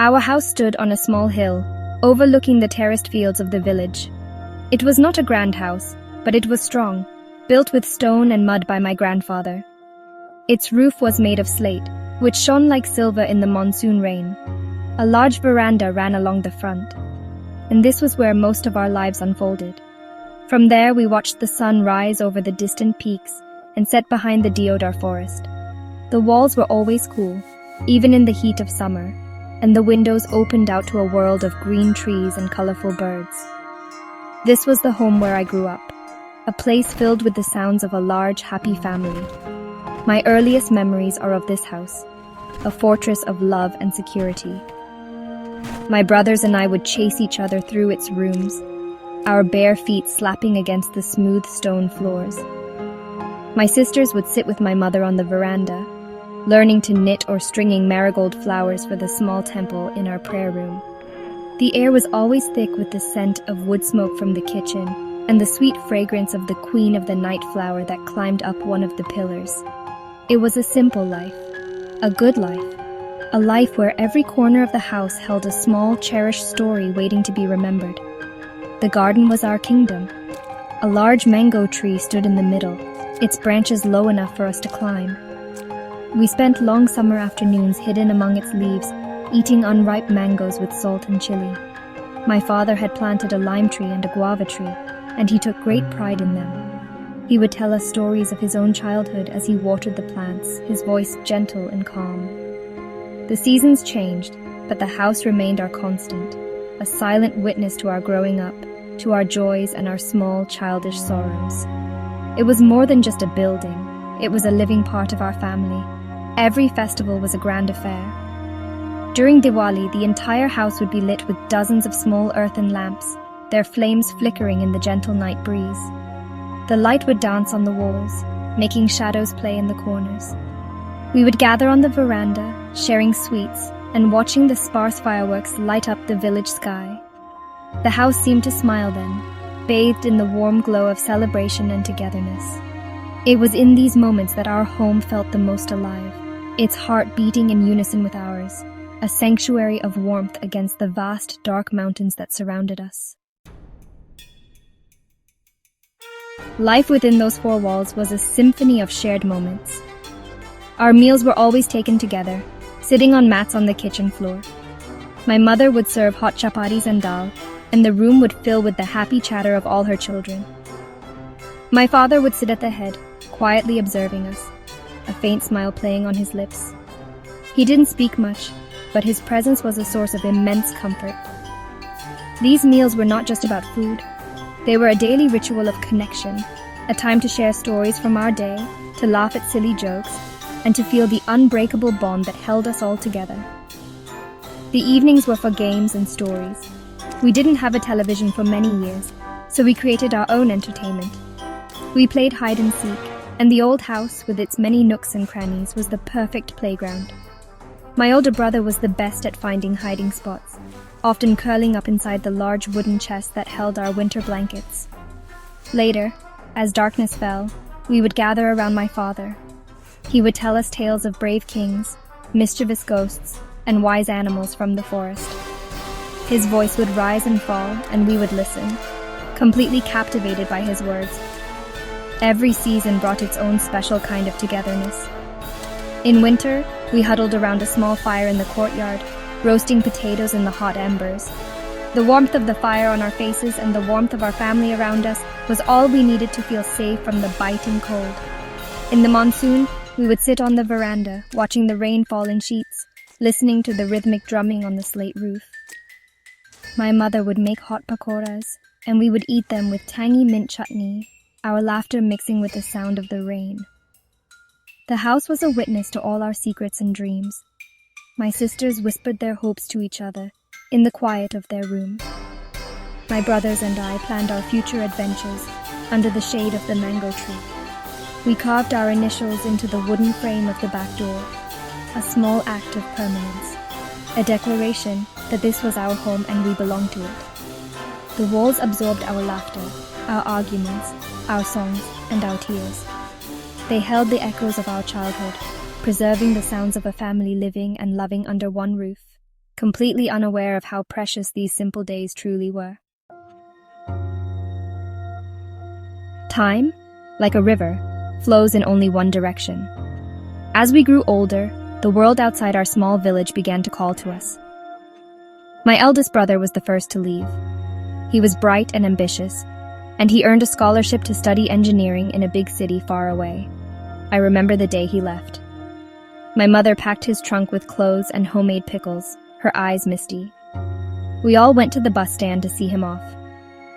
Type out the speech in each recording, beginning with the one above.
Our house stood on a small hill, overlooking the terraced fields of the village. It was not a grand house, but it was strong, built with stone and mud by my grandfather. Its roof was made of slate, which shone like silver in the monsoon rain. A large veranda ran along the front, and this was where most of our lives unfolded. From there, we watched the sun rise over the distant peaks and set behind the deodar forest. The walls were always cool, even in the heat of summer, and the windows opened out to a world of green trees and colorful birds. This was the home where I grew up, a place filled with the sounds of a large, happy family. My earliest memories are of this house, a fortress of love and security. My brothers and I would chase each other through its rooms, our bare feet slapping against the smooth stone floors. My sisters would sit with my mother on the veranda, learning to knit or stringing marigold flowers for the small temple in our prayer room. The air was always thick with the scent of wood smoke from the kitchen and the sweet fragrance of the queen of the night flower that climbed up one of the pillars. It was a simple life, a good life, a life where every corner of the house held a small, cherished story waiting to be remembered. The garden was our kingdom. A large mango tree stood in the middle, its branches low enough for us to climb. We spent long summer afternoons hidden among its leaves, eating unripe mangoes with salt and chili. My father had planted a lime tree and a guava tree, and he took great pride in them. He would tell us stories of his own childhood as he watered the plants, his voice gentle and calm. The seasons changed, but the house remained our constant, a silent witness to our growing up, to our joys and our small, childish sorrows. It was more than just a building. It was a living part of our family. Every festival was a grand affair. During Diwali, the entire house would be lit with dozens of small earthen lamps, their flames flickering in the gentle night breeze. The light would dance on the walls, making shadows play in the corners. We would gather on the veranda, sharing sweets, and watching the sparse fireworks light up the village sky. The house seemed to smile then, bathed in the warm glow of celebration and togetherness. It was in these moments that our home felt the most alive, its heart beating in unison with ours, a sanctuary of warmth against the vast, dark mountains that surrounded us. Life within those four walls was a symphony of shared moments. Our meals were always taken together, sitting on mats on the kitchen floor. My mother would serve hot chapatis and dal, and the room would fill with the happy chatter of all her children. My father would sit at the head, quietly observing us, a faint smile playing on his lips. He didn't speak much, but his presence was a source of immense comfort. These meals were not just about food. They were a daily ritual of connection, a time to share stories from our day, to laugh at silly jokes, and to feel the unbreakable bond that held us all together. The evenings were for games and stories. We didn't have a television for many years, so we created our own entertainment. We played hide and seek, and the old house, with its many nooks and crannies, was the perfect playground. My older brother was the best at finding hiding spots, often curling up inside the large wooden chest that held our winter blankets. Later, as darkness fell, we would gather around my father. He would tell us tales of brave kings, mischievous ghosts, and wise animals from the forest. His voice would rise and fall, and we would listen, completely captivated by his words. Every season brought its own special kind of togetherness. In winter, we huddled around a small fire in the courtyard, roasting potatoes in the hot embers. The warmth of the fire on our faces and the warmth of our family around us was all we needed to feel safe from the biting cold. In the monsoon, we would sit on the veranda, watching the rain fall in sheets, listening to the rhythmic drumming on the slate roof. My mother would make hot pakoras, and we would eat them with tangy mint chutney, our laughter mixing with the sound of the rain. The house was a witness to all our secrets and dreams. My sisters whispered their hopes to each other in the quiet of their room. My brothers and I planned our future adventures under the shade of the mango tree. We carved our initials into the wooden frame of the back door, a small act of permanence, a declaration that this was our home and we belonged to it. The walls absorbed our laughter, our arguments, our songs, and our tears. They held the echoes of our childhood, preserving the sounds of a family living and loving under one roof. completely unaware of how precious these simple days truly were. Time, like a river, flows in only one direction. As we grew older, the world outside our small village began to call to us. My eldest brother was the first to leave. He was bright and ambitious, and he earned a scholarship to study engineering in a big city far away. I remember the day he left. My mother packed his trunk with clothes and homemade pickles, her eyes misty. We all went to the bus stand to see him off.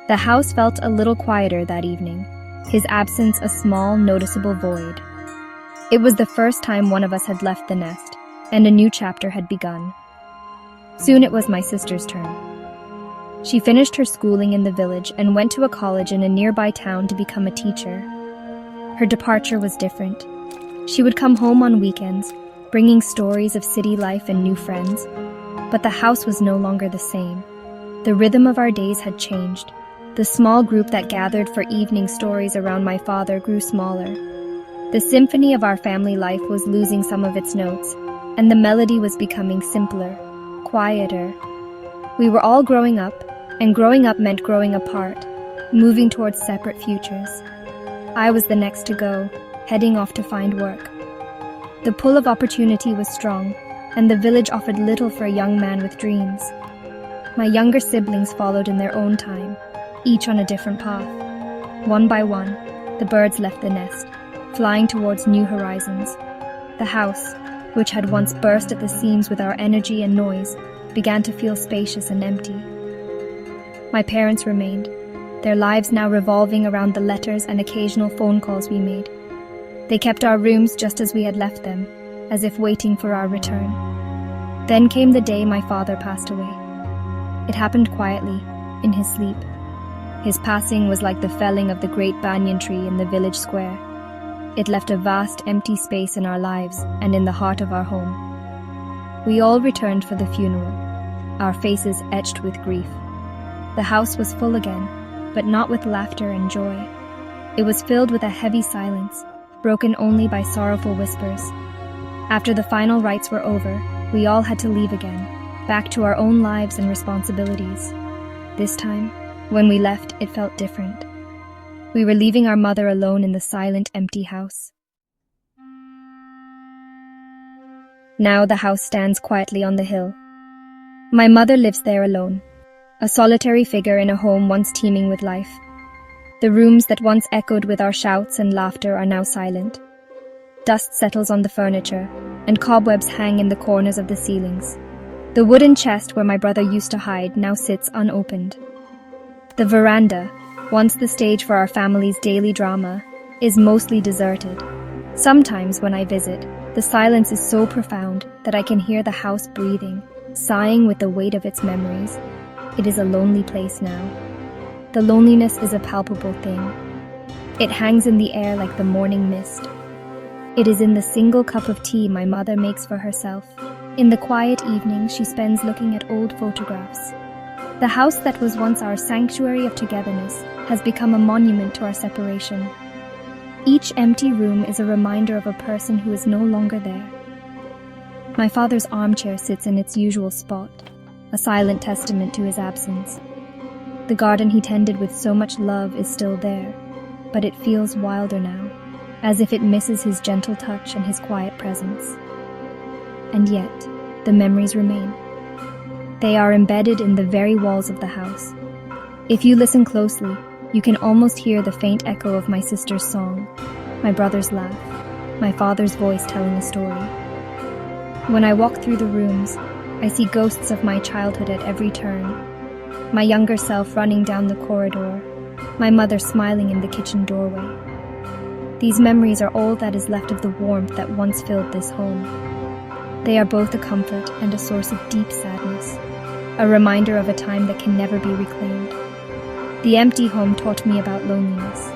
The house felt a little quieter that evening, his absence a small, noticeable void. It was the first time one of us had left the nest, and a new chapter had begun. Soon it was my sister's turn. She finished her schooling in the village and went to a college in a nearby town to become a teacher. Her departure was different. She would come home on weekends, bringing stories of city life and new friends. But the house was no longer the same. The rhythm of our days had changed. The small group that gathered for evening stories around my father grew smaller. The symphony of our family life was losing some of its notes, and the melody was becoming simpler, quieter. We were all growing up, and growing up meant growing apart, moving towards separate futures. I was the next to go, heading off to find work. The pull of opportunity was strong, and the village offered little for a young man with dreams. My younger siblings followed in their own time, each on a different path. One by one, the birds left the nest, flying towards new horizons. The house, which had once burst at the seams with our energy and noise, began to feel spacious and empty. My parents remained, their lives now revolving around the letters and occasional phone calls we made. They kept our rooms just as we had left them, as if waiting for our return. Then came the day my father passed away. It happened quietly, in his sleep. His passing was like the felling of the great banyan tree in the village square. It left a vast empty space in our lives and in the heart of our home. We all returned for the funeral, our faces etched with grief. The house was full again, but not with laughter and joy. It was filled with a heavy silence, broken only by sorrowful whispers. After the final rites were over, we all had to leave again, back to our own lives and responsibilities. This time, when we left, it felt different. We were leaving our mother alone in the silent, empty house. Now the house stands quietly on the hill. My mother lives there alone, a solitary figure in a home once teeming with life. The rooms that once echoed with our shouts and laughter are now silent. Dust settles on the furniture, and cobwebs hang in the corners of the ceilings. The wooden chest where my brother used to hide now sits unopened. The veranda, once the stage for our family's daily drama, is mostly deserted. Sometimes when I visit, the silence is so profound that I can hear the house breathing, sighing with the weight of its memories. It is a lonely place now. The loneliness is a palpable thing. It hangs in the air like the morning mist. It is in the single cup of tea my mother makes for herself. In the quiet evening she spends looking at old photographs. The house that was once our sanctuary of togetherness has become a monument to our separation. Each empty room is a reminder of a person who is no longer there. My father's armchair sits in its usual spot, a silent testament to his absence. The garden he tended with so much love is still there, but it feels wilder now, as if it misses his gentle touch and his quiet presence. And yet, the memories remain. They are embedded in the very walls of the house. If you listen closely, you can almost hear the faint echo of my sister's song, my brother's laugh, my father's voice telling a story. When I walk through the rooms, I see ghosts of my childhood at every turn. My younger self running down the corridor, my mother smiling in the kitchen doorway. These memories are all that is left of the warmth that once filled this home. They are both a comfort and a source of deep sadness, a reminder of a time that can never be reclaimed. The empty home taught me about loneliness.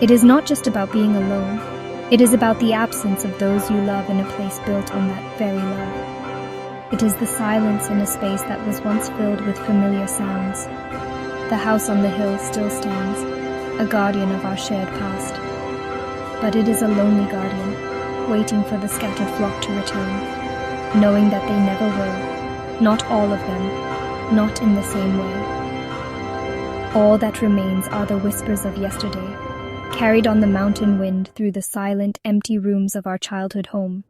It is not just about being alone. It is about the absence of those you love in a place built on that very love. It is the silence in a space that was once filled with familiar sounds. The house on the hill still stands, a guardian of our shared past. But it is a lonely guardian, waiting for the scattered flock to return, knowing that they never will. Not all of them, not in the same way. All that remains are the whispers of yesterday, carried on the mountain wind through the silent, empty rooms of our childhood home.